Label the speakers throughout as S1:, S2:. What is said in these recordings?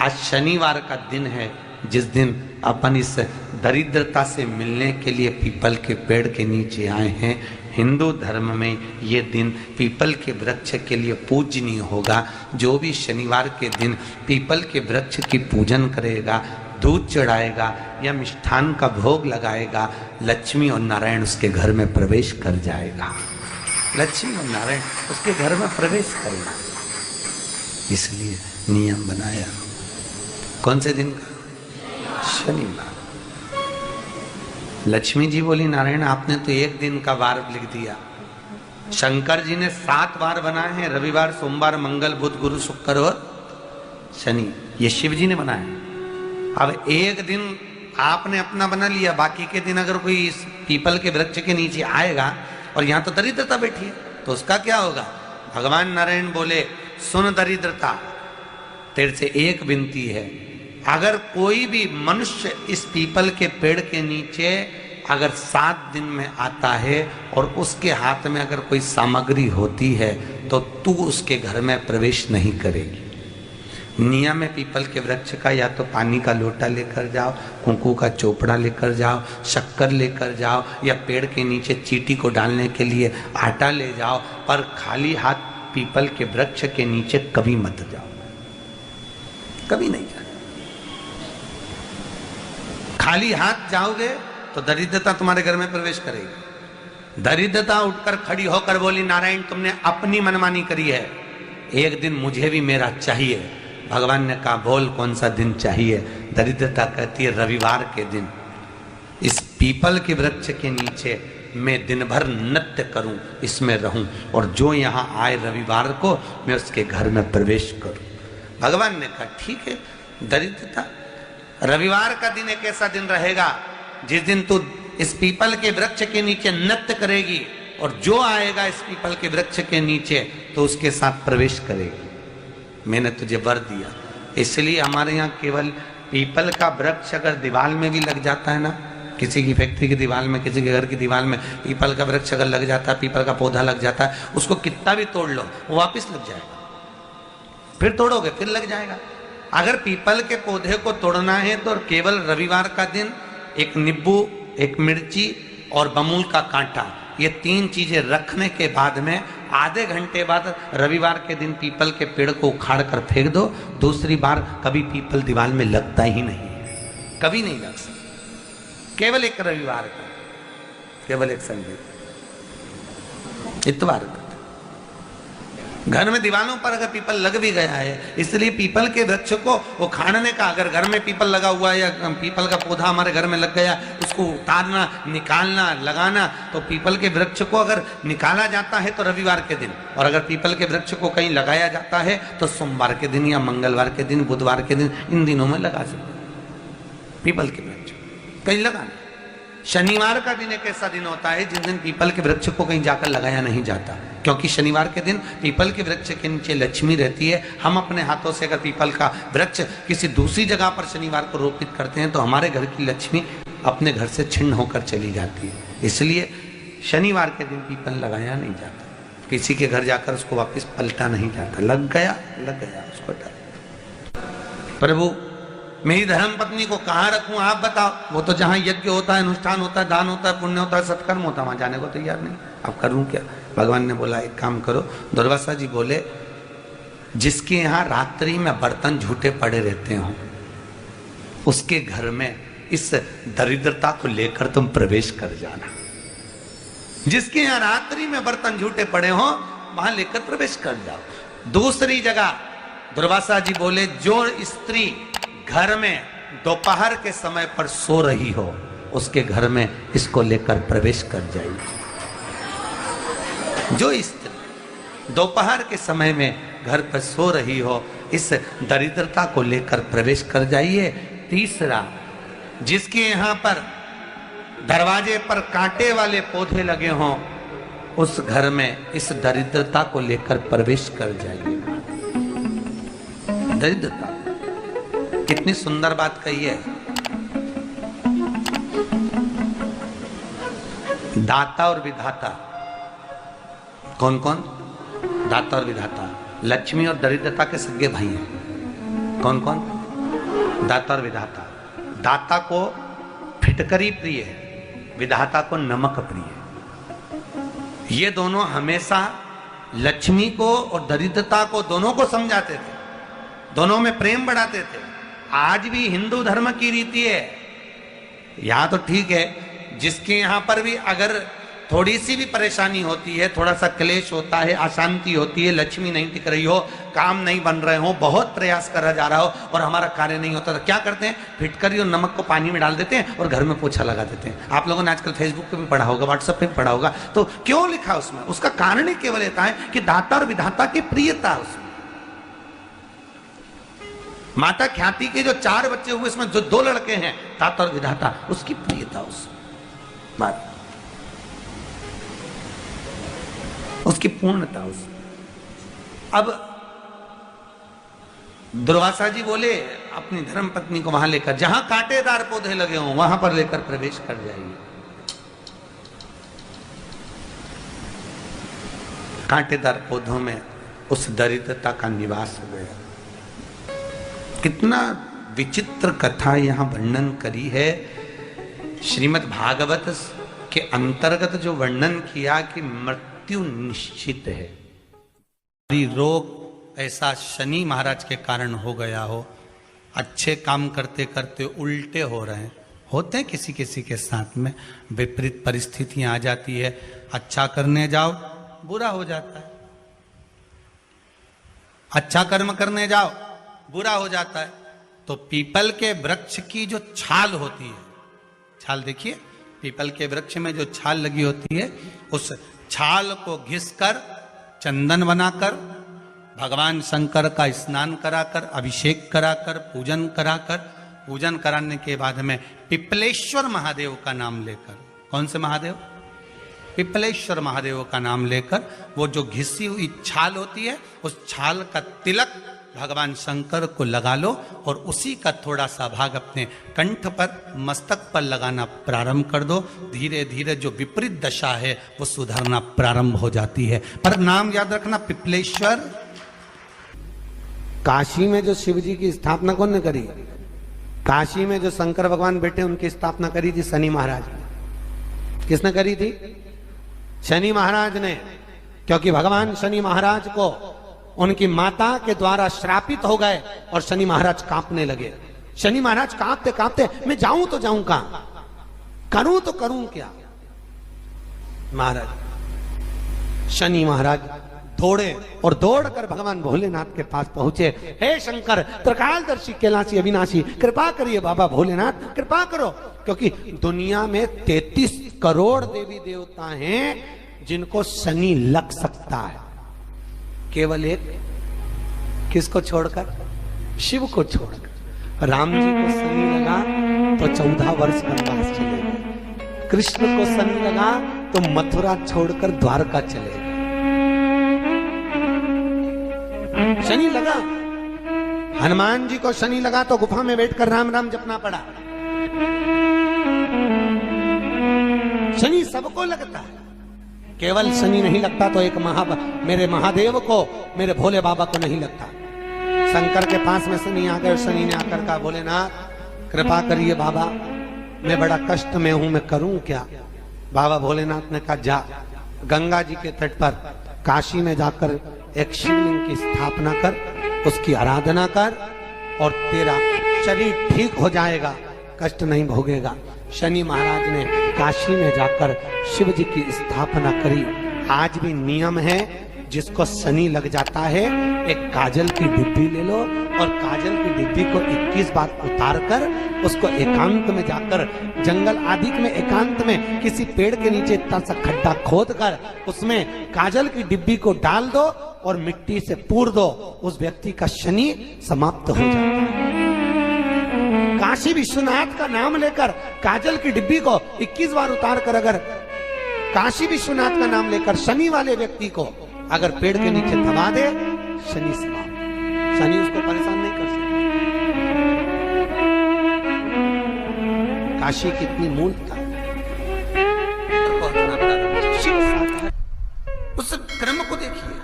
S1: आज शनिवार का दिन है, जिस दिन अपन इस दरिद्रता से मिलने के लिए पीपल के पेड़ के नीचे आए हैं। हिंदू धर्म में ये दिन पीपल के वृक्ष के लिए पूजनीय होगा। जो भी शनिवार के दिन पीपल के वृक्ष की पूजन करेगा, दूध चढ़ाएगा या मिष्ठान का भोग लगाएगा, लक्ष्मी और नारायण उसके घर में प्रवेश कर जाएगा। लक्ष्मी और नारायण उसके घर में प्रवेश करेगा। इसलिए नियम बनाया। कौन से दिन का? शनिवार। लक्ष्मी जी बोली, नारायण आपने तो एक दिन का वार लिख दिया। शंकर जी ने 7 वार बनाए हैं, रविवार, सोमवार, मंगल, बुध, गुरु, शुक्र और शनि। ये शिव जी ने बनाया। अब एक दिन आपने अपना बना लिया, बाकी के दिन अगर कोई इस पीपल के वृक्ष के नीचे आएगा और यहाँ तो दरिद्रता बैठी है, तो उसका क्या होगा? भगवान नारायण बोले, सुन दरिद्रता, तेरे से एक विनती है, अगर कोई भी मनुष्य इस पीपल के पेड़ के नीचे अगर 7 दिन में आता है और उसके हाथ में अगर कोई सामग्री होती है तो तू उसके घर में प्रवेश नहीं करेगी। नियम में पीपल के वृक्ष का या तो पानी का लोटा लेकर जाओ, कुंकू का चोपड़ा लेकर जाओ, शक्कर लेकर जाओ, या पेड़ के नीचे चींटी को डालने के लिए आटा ले जाओ, पर खाली हाथ पीपल के वृक्ष के नीचे कभी मत जाओ, कभी नहीं जाओ। खाली हाथ जाओगे तो दरिद्रता तुम्हारे घर में प्रवेश करेगी। दरिद्रता उठकर खड़ी होकर बोली, नारायण तुमने अपनी मनमानी करी है, एक दिन मुझे भी मेरा चाहिए। भगवान ने कहा, बोल कौन सा दिन चाहिए? दरिद्रता कहती है, रविवार के दिन इस पीपल के वृक्ष के नीचे मैं दिन भर नृत्य करूं, इसमें रहूं, और जो यहाँ आए रविवार को मैं उसके घर में प्रवेश करूं। भगवान ने कहा, ठीक है। दरिद्रता, रविवार का दिन एक ऐसा दिन रहेगा जिस दिन तू इस पीपल के वृक्ष के नीचे नृत्य करेगी, और जो आएगा इस पीपल के वृक्ष के नीचे तो उसके साथ प्रवेश करेगी। मैंने तुझे वर दिया। इसलिए हमारे यहाँ केवल पीपल का वृक्ष अगर दीवार में भी लग जाता है ना, किसी की फैक्ट्री की दीवार में, किसी के घर की दीवार में पीपल का वृक्ष अगर लग जाता है, पीपल का पौधा लग जाता है, उसको कितना भी तोड़ लो वो वापस लग जाएगा। फिर तोड़ोगे फिर लग जाएगा। अगर पीपल के पौधे को तोड़ना है तो केवल रविवार का दिन एक नींबू, एक मिर्ची और बमूल का कांटा, ये 3 चीजें रखने के बाद में आधे घंटे बाद रविवार के दिन पीपल के पेड़ को उखाड़ कर फेंक दो। दूसरी बार कभी पीपल दीवार में लगता ही नहीं, कभी नहीं लग सकता। केवल एक रविवार का, केवल एक संडे, इतवार का। घर में दीवारों पर अगर पीपल लग भी गया है, इसलिए पीपल के वृक्ष को उखाड़ने का, अगर घर में पीपल लगा हुआ है या पीपल का पौधा हमारे घर में लग गया, उसको उतारना, निकालना, लगाना, तो पीपल के वृक्ष को अगर निकाला जाता है तो रविवार के दिन, और अगर पीपल के वृक्ष को कहीं लगाया जाता है तो सोमवार के दिन या मंगलवार के दिन, बुधवार के दिन, इन दिनों में लगा सकते पीपल के वृक्ष कहीं लगाना। शनिवार का दिन एक ऐसा दिन होता है जिस दिन पीपल के वृक्ष को कहीं जाकर लगाया नहीं जाता, क्योंकि शनिवार के दिन पीपल के वृक्ष के नीचे लक्ष्मी रहती है। हम अपने हाथों से अगर पीपल का वृक्ष किसी दूसरी जगह पर शनिवार को रोपित करते हैं तो हमारे घर की लक्ष्मी अपने घर से छिन्न होकर चली जाती है। इसलिए शनिवार के दिन पीपल लगाया नहीं जाता, किसी के घर जाकर उसको वापस पलटा नहीं जाता। लग गया उसको डाल। प्रभु मेरी धर्म पत्नी को कहाँ रखूं आप बताओ? वो तो जहाँ यज्ञ होता है, अनुष्ठान होता है, दान होता है, पुण्य होता है, सत्कर्म होता है, वहां जाने को तैयार नहीं। अब करूं क्या? भगवान ने बोला, एक काम करो। दुर्वासा जी बोले, जिसके यहाँ रात्रि में बर्तन झूठे पड़े रहते हो उसके घर में इस दरिद्रता को लेकर तुम प्रवेश कर जाना। जिसके यहाँ रात्रि में बर्तन झूठे पड़े हो वहां लेकर प्रवेश कर जाओ। दूसरी जगह दुर्वासा जी बोले, जो स्त्री घर में दोपहर के समय पर सो रही हो उसके घर में इसको लेकर प्रवेश कर जाइए। जो स्त्री दोपहर के समय में घर पर सो रही हो इस दरिद्रता को लेकर प्रवेश कर जाइए। तीसरा, जिसके यहाँ पर दरवाजे पर कांटे वाले पौधे लगे हों उस घर में इस दरिद्रता को लेकर प्रवेश कर जाइए। दरिद्रता, कितनी सुंदर बात कही है। दाता और विधाता, कौन कौन? दाता और विधाता। लक्ष्मी और दरिद्रता के सगे भाई हैं। कौन कौन? दाता और विधाता। दाता को फिटकरी प्रिय है, विधाता को नमक प्रिय है। ये दोनों हमेशा लक्ष्मी को और दरिद्रता को दोनों को समझाते थे, दोनों में प्रेम बढ़ाते थे। आज भी हिंदू धर्म की रीति है, यहां तो ठीक है, जिसके यहां पर भी अगर थोड़ी सी भी परेशानी होती है, थोड़ा सा क्लेश होता है, अशांति होती है, लक्ष्मी नहीं टिक रही हो, काम नहीं बन रहे हो, बहुत प्रयास करा जा रहा हो और हमारा कार्य नहीं होता, तो क्या करते हैं? फिटकरी और नमक को पानी में डाल देते हैं और घर में पोछा लगा देते हैं। आप लोगों ने आजकल फेसबुक पे भी पढ़ा होगा, व्हाट्सएप पे भी पढ़ा होगा। तो क्यों लिखा उसमें? उसका कारण ही केवल ये है कि दाता और विधाता की प्रियता उसमें। माता ख्याति के जो 4 बच्चे हुए, इसमें जो 2 लड़के हैं, दाता और विधाता, उसकी प्रियता उसमें, उसकी पूर्णता उसमें। अब दुर्वासा जी बोले अपनी धर्म पत्नी को वहां लेकर, जहां कांटेदार पौधे लगे हों वहां पर लेकर प्रवेश कर जाइए। कांटेदार पौधों में उस दरिद्रता का निवास हो गया। कितना विचित्र कथा यहां वर्णन करी है। श्रीमद् भागवत के अंतर्गत जो वर्णन किया कि मृत्यु निश्चित है, रोग ऐसा शनि महाराज के कारण हो गया हो, अच्छे काम करते करते उल्टे हो रहे हैं, होते हैं किसी किसी के साथ में, विपरीत परिस्थितियां आ जाती है, अच्छा करने जाओ बुरा हो जाता है, अच्छा कर्म करने जाओ बुरा हो जाता है। तो पीपल के वृक्ष की जो छाल होती है, छाल देखिए, पीपल के वृक्ष में जो छाल लगी होती है, उस छाल को घिसकर चंदन बनाकर भगवान शंकर का स्नान कराकर, अभिषेक कराकर, पूजन कराने के बाद में पिपलेश्वर महादेव का नाम लेकर, कौन से महादेव? पिपलेश्वर महादेव का नाम लेकर वो जो घिसी हुई छाल होती है, उस छाल का तिलक भगवान शंकर को लगा लो और उसी का थोड़ा सा भाग अपने कंठ पर, मस्तक पर लगाना प्रारंभ कर दो। धीरे धीरे जो विपरीत दशा है वो सुधरना प्रारंभ हो जाती है। पर नाम याद रखना, पिपलेश्वर। काशी में जो शिव जी की स्थापना कौन ने करी? काशी में जो शंकर भगवान बैठे उनकी स्थापना करी थी शनि महाराज ने। किसने करी थी? शनि महाराज ने। क्योंकि भगवान शनि महाराज को उनकी माता के द्वारा श्रापित हो गए और शनि महाराज कांपने लगे। शनि महाराज कांपते कांपते, मैं जाऊं तो जाऊं कहां, करूं तो करूं क्या? महाराज, शनि महाराज दौड़े और दौड़कर भगवान भोलेनाथ के पास पहुंचे। हे शंकर, त्रिकालदर्शी, कैलाशी, अविनाशी, कृपा करिए बाबा भोलेनाथ, कृपा करो। क्योंकि दुनिया में 33 करोड़ देवी देवता हैं जिनको शनि लग सकता है, केवल एक, किसको छोड़कर? शिव को छोड़कर। राम जी को शनि लगा तो 14 वर्ष वनवास चले गए। कृष्ण को शनि लगा तो मथुरा छोड़कर द्वारका चले गए। शनि लगा। हनुमान जी को शनि लगा तो गुफा में बैठकर राम राम जपना पड़ा। शनि सबको लगता है, केवल शनि नहीं लगता तो एक मेरे महादेव को, मेरे भोले बाबा को नहीं लगता। शंकर के पास में शनि आ गए। शनि ने आकर कहा, भोलेनाथ कृपा करिए बाबा, मैं बड़ा कष्ट में हूं, मैं करूं क्या? बाबा भोलेनाथ ने कहा, जा गंगा जी के तट पर काशी में जाकर एक शिवलिंग की स्थापना कर, उसकी आराधना कर और तेरा शरीर ठीक हो जाएगा, कष्ट नहीं भोगेगा। शनि महाराज ने काशी में जाकर शिव जी की स्थापना करी। आज भी नियम है, जिसको शनि लग जाता है एक काजल की डिब्बी ले लो और काजल की डिब्बी को 21 बार उतार कर उसको एकांत में जाकर, जंगल आदि में एकांत में किसी पेड़ के नीचे इतना सा खड्डा खोद कर उसमें काजल की डिब्बी को डाल दो और मिट्टी से पूर दो, उस व्यक्ति का शनि समाप्त हो जाता है। काशी विश्वनाथ का नाम लेकर काजल की डिब्बी को 21 बार उतार कर अगर काशी विश्वनाथ का नाम लेकर शनि वाले व्यक्ति को अगर पेड़ के नीचे दबा दे, शनि समाप्त, शनि उसको परेशान नहीं कर सकता। काशी कितनी मूलता, उस क्रम को देखिए।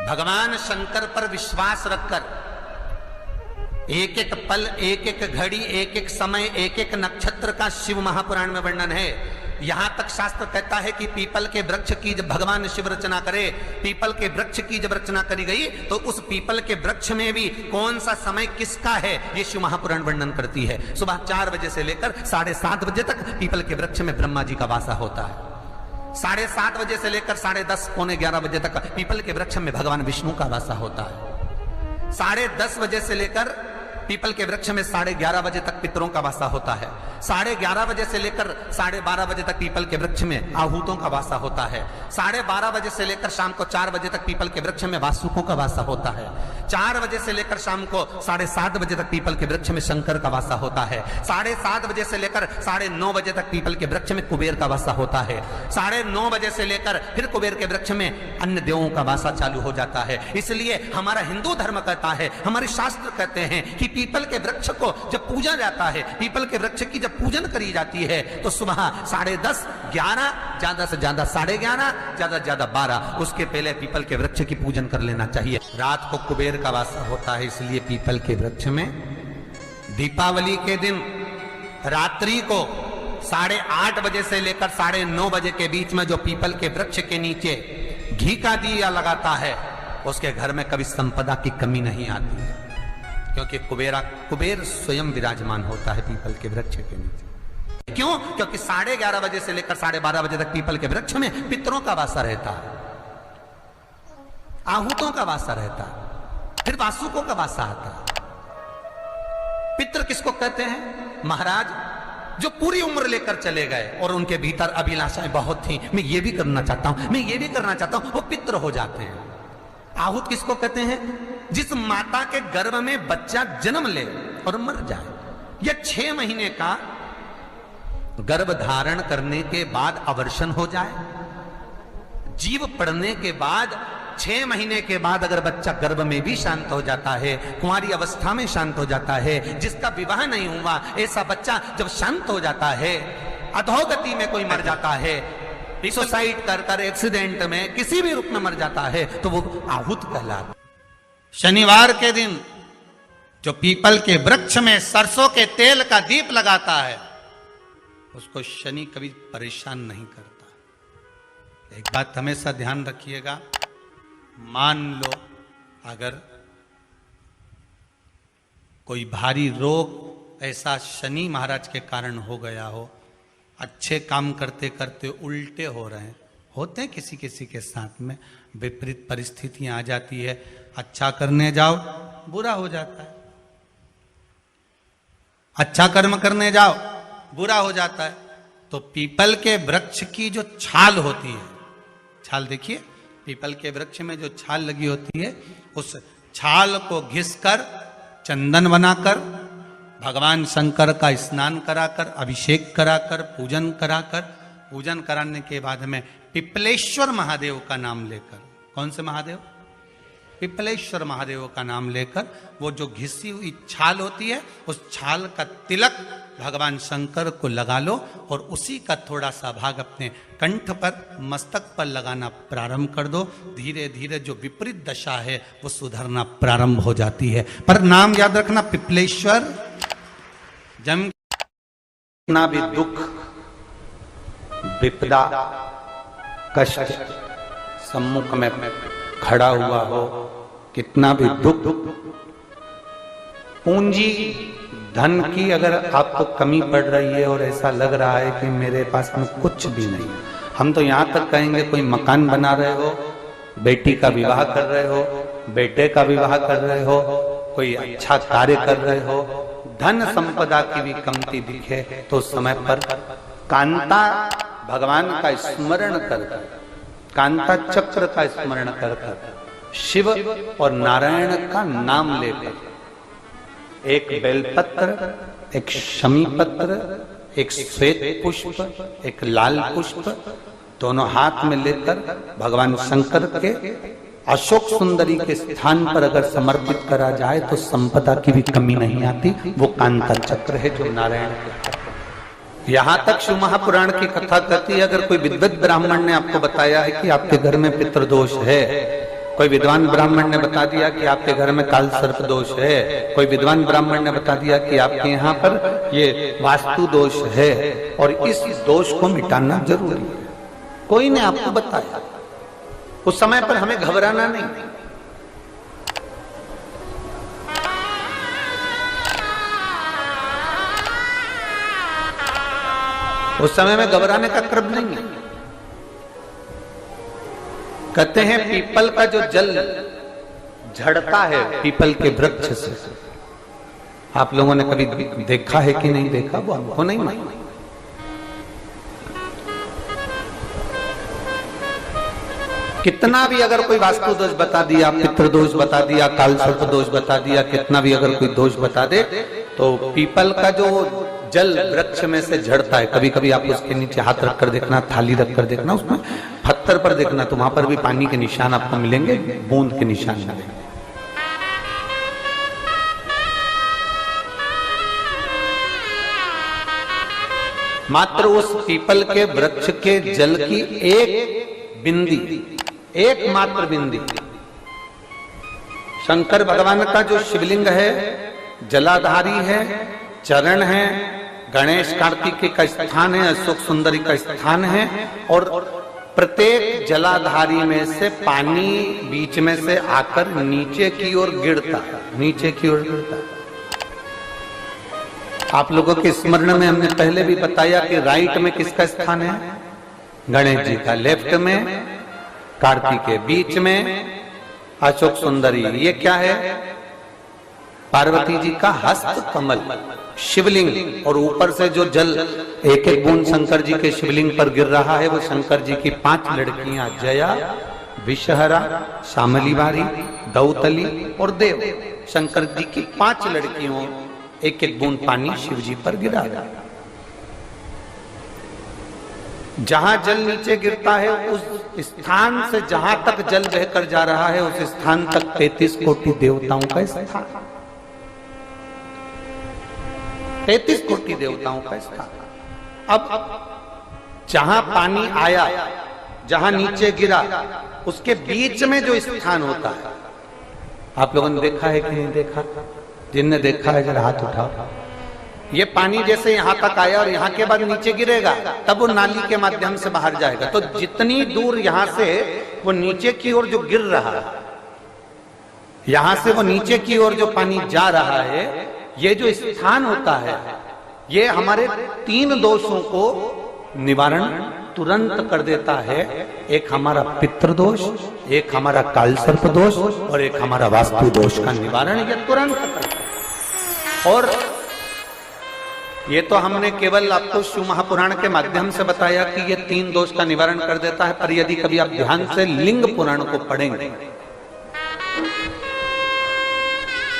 S1: भगवान शंकर पर विश्वास रखकर एक एक पल, एक एक घड़ी, एक एक समय, एक एक नक्षत्र का शिव महापुराण में वर्णन है। यहां तक शास्त्र कहता है कि पीपल के वृक्ष की जब भगवान शिव रचना करे, पीपल के वृक्ष की जब रचना करी गई तो उस पीपल के वृक्ष में भी कौन सा समय किसका है ये शिव महापुराण वर्णन करती है। सुबह 4 बजे से लेकर 7:30 बजे तक पीपल के वृक्ष में ब्रह्मा जी का वासा होता है। 7:30 बजे से लेकर 10:30 पौने 11 बजे तक पीपल के वृक्ष में भगवान विष्णु का वासा होता है। 10:30 बजे से लेकर पीपल के वृक्ष में 11:30 बजे तक पितरों का वासा होता है। 11:30 बजे से लेकर 12:30 बजे तक पीपल के वृक्ष में आहूतों का वासा होता है। 12:30 बजे से लेकर शाम को 4 बजे तक पीपल के वृक्ष में वासुकों का वासा होता है। 4 बजे से लेकर शाम को 7:30 बजे तक पीपल के वृक्ष में शंकर का वासा होता है। 7:30 बजे से लेकर 9:30 बजे तक पीपल के वृक्ष में कुबेर का वासा होता है। 9:30 बजे से लेकर फिर कुबेर के वृक्ष में अन्य देवों का वासा चालू हो जाता है। इसलिए हमारा हिंदू धर्म कहता है, हमारे शास्त्र कहते हैं कि पीपल के वृक्ष को जब पूजा जाता है, पीपल के वृक्ष की जब पूजन करी जाती है तो सुबह 10:30, 11, ज्यादा से ज्यादा 11:30, ज्यादा से ज्यादा 12, उसके पहले पीपल के वृक्ष की पूजन कर लेना चाहिए। रात को कुबेर का वासा होता है, इसलिए पीपल के वृक्ष में दीपावली के दिन रात्रि को 8:30 बजे से लेकर 9:30 बजे के बीच में जो पीपल के वृक्ष के नीचे घी का दिया लगाता है उसके घर में कभी संपदा की कमी नहीं आती है, क्योंकि कुबेर स्वयं विराजमान होता है पीपल के वृक्ष के नीचे। क्यों? क्योंकि 11:30 बजे से लेकर 12:30 बजे तक पीपल के वृक्ष में पितरों का वासा रहता है, आहूतों का वासा रहता है, फिर वासुकों का वासा आता है। पितृ किसको कहते हैं? महाराज जो पूरी उम्र लेकर चले गए और उनके भीतर अभिलाषाएं बहुत थी, मैं ये भी करना चाहता हूं, मैं ये भी करना चाहता हूं, वो पितृ हो जाते हैं। आहूत किसको कहते हैं? जिस माता के गर्भ में बच्चा जन्म ले और मर जाए या 6 महीने का गर्भ धारण करने के बाद अवर्षण हो जाए, जीव पड़ने के बाद 6 महीने के बाद अगर बच्चा गर्भ में भी शांत हो जाता है, कुंवारी अवस्था में शांत हो जाता है, जिसका विवाह नहीं हुआ ऐसा बच्चा जब शांत हो जाता है, अधोगति में कोई मर जाता है, सुसाइड कर एक्सीडेंट में किसी भी रूप में मर जाता है तो वो आहूत कहलाता। शनिवार के दिन जो पीपल के वृक्ष में सरसों के तेल का दीप लगाता है उसको शनि कभी परेशान नहीं करता। एक बात हमेशा ध्यान रखिएगा, मान लो अगर कोई भारी रोग ऐसा शनि महाराज के कारण हो गया हो, अच्छे काम करते करते उल्टे हो रहे हैं, होते हैं किसी किसी के साथ में, विपरीत परिस्थितियां आ जाती है, अच्छा करने जाओ बुरा हो जाता है, अच्छा कर्म करने जाओ बुरा हो जाता है। तो पीपल के वृक्ष की जो छाल होती है, छाल देखिए, पीपल के वृक्ष में जो छाल लगी होती है उस छाल को घिसकर चंदन बनाकर भगवान शंकर का स्नान कराकर, अभिषेक कराकर, पूजन कराकर, पूजन कराने के बाद में पिपलेश्वर महादेव का नाम लेकर, कौन से महादेव? पिपलेश्वर महादेव का नाम लेकर वो जो घिसी हुई छाल होती है उस छाल का तिलक भगवान शंकर को लगा लो और उसी का थोड़ा सा भाग अपने कंठ पर, मस्तक पर लगाना प्रारंभ कर दो। धीरे धीरे जो विपरीत दशा है वो सुधरना प्रारंभ हो जाती है। पर नाम याद रखना, पिपलेश्वर। जम कितना भी दुख, विपदा, कष्ट सम्मुख में खड़ा हुआ हो, कितना भी दुख, पूंजी धन की अगर आपको कमी पड़ रही है और ऐसा लग रहा है कि मेरे पास में कुछ भी नहीं, हम तो यहां तक कहेंगे कोई मकान बना रहे हो, बेटी का विवाह कर रहे हो, बेटे का विवाह कर रहे हो, कोई अच्छा कार्य कर रहे हो, धन संपदा की भी कमती दिखे तो समय पर कांता भगवान का स्मरण कर, कांता चक्र का स्मरण कर, शिव और नारायण का नाम लेकर, एक बेलपत्र, एक शमी पत्र, एक श्वेत पुष्प, एक लाल पुष्प, दोनों हाथ में लेकर भगवान शंकर के अशोक सुंदरी के स्थान पर अगर समर्पित करा जाए तो संपदा की भी कमी नहीं आती। वो कांता चक्र है जो नारायण के। यहां तक शिव महापुराण की कथा कहती है, अगर कोई विद्वत ब्राह्मण ने आपको बताया है कि आपके घर में पितृदोष है कोई विद्वान ब्राह्मण ने बता दिया कि आपके घर में काल सर्प दोष है, कोई विद्वान ब्राह्मण ने बता दिया कि आपके यहाँ पर ये वास्तु दोष है और इस दोष को मिटाना जरूरी है। कोई ने आपको बताया, उस समय पर हमें घबराना नहीं। उस समय में घबराने का क्रम नहीं है। कहते हैं पीपल का जो जल झड़ता है पीपल के वृक्ष से, आप लोगों ने कभी देखा है कि नहीं देखा, वो हमको नहीं मालूम। कितना भी अगर कोई वास्तु दोष बता दिया, पितृ दोष बता दिया, काल सर्प दोष बता दिया, कितना भी अगर कोई दोष बता दे, तो पीपल का जो जल वृक्ष में से झड़ता है, कभी कभी आप उसके नीचे हाथ रखकर देखना, थाली रखकर देखना, उसमें पत्थर पर देखना, तो वहां पर भी पानी के निशान आपको मिलेंगे, बूंद के निशान मिलेंगे। मात्र उस पीपल के वृक्ष के जल की एक बिंदी, एकमात्र बिंदी, शंकर भगवान का जो शिवलिंग है, जलाधारी है, चरण है, गणेश कार्तिकेय का स्थान है, अशोक सुंदरी का स्थान है, और प्रत्येक जलाधारी में से पानी बीच में से आकर नीचे की ओर गिरता है, नीचे की ओर गिरता है। आप लोगों के स्मरण में हमने पहले भी बताया कि राइट में किसका स्थान है, गणेश जी का, लेफ्ट में कार्तिकेय, बीच में अशोक सुंदरी। ये क्या है, पार्वती जी का हस्त कमल शिवलिंग, और ऊपर से जो जल एक एक बूंद शंकर जी के शिवलिंग पर गिर रहा है, वो शंकर जी की 5 लड़कियां, जया, विषहरा, शामली बारी, दौतली और देव, शंकर जी की 5 लड़कियों, एक एक बूंद पानी शिव जी पर गिरा। जहां जल नीचे गिरता है उस स्थान से जहां तक जल बहकर जा रहा है, उस स्थान तक 33 कोटि देवताओं का स्थान, 33 कोटि देवताओं का स्थान। अब जहां पानी आया, जहां नीचे गिरा, उसके बीच में जो स्थान होता है, आप लोगों ने देखा है कि नहीं देखा? जिनने देखा है जरा हाथ उठाओ। ये पानी जैसे यहां तक आया और यहां के बाद नीचे गिरेगा, तब वो नाली के माध्यम से बाहर जाएगा। तो जितनी दूर यहां से वो नीचे की ओर जो गिर रहा है, यहां से वो नीचे की ओर जो पानी जा रहा है, ये जो स्थान होता है, ये हमारे 3 दोषों को निवारण तुरंत कर देता है। एक हमारा पितृदोष, एक हमारा काल सर्प दोष, और एक हमारा वास्तु दोष का निवारण ये तुरंत करता है। और ये तो हमने केवल आपको शिव महापुराण के माध्यम से बताया कि ये 3 दोष का निवारण कर देता है, पर यदि कभी आप ध्यान से लिंग पुराण को पढ़ेंगे,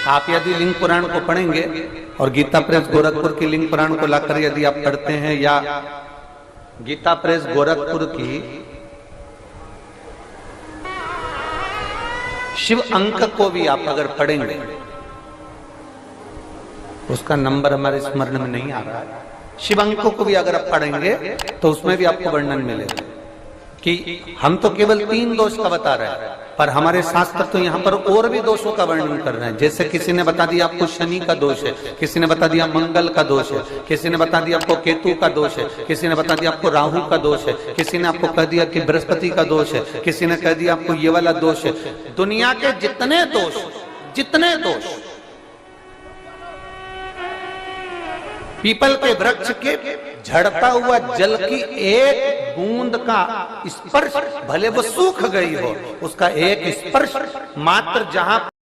S1: आप यदि लिंग पुराण को पढ़ेंगे और गीता प्रेस गोरखपुर की लिंग पुराण को लाकर यदि आप पढ़ते हैं, या गीता प्रेस गोरखपुर की शिव अंक को भी आप अगर पढ़ेंगे, उसका नंबर हमारे स्मरण में नहीं आ रहा है, शिव अंकों को भी अगर आप पढ़ेंगे तो उसमें भी आपको वर्णन मिलेगा कि हम तो केवल 3 दोष का बता रहे हैं, पर हमारे शास्त्र तो यहाँ पर और भी दोषों का वर्णन कर रहे हैं। जैसे किसी ने बता दिया आपको शनि का दोष है, किसी ने बता दिया मंगल का दोष है, किसी ने बता दिया आपको केतु का दोष है, किसी ने बता दिया आपको राहु का दोष है, किसी ने आपको कह दिया कि बृहस्पति का दोष है, किसी ने कह दिया आपको ये वाला दोष है। दुनिया के जितने दोष पीपल के वृक्ष के झड़ता हुआ जल की एक बूंद का स्पर्श, भले वो सूख गई हो, उसका एक स्पर्श मात्र जहां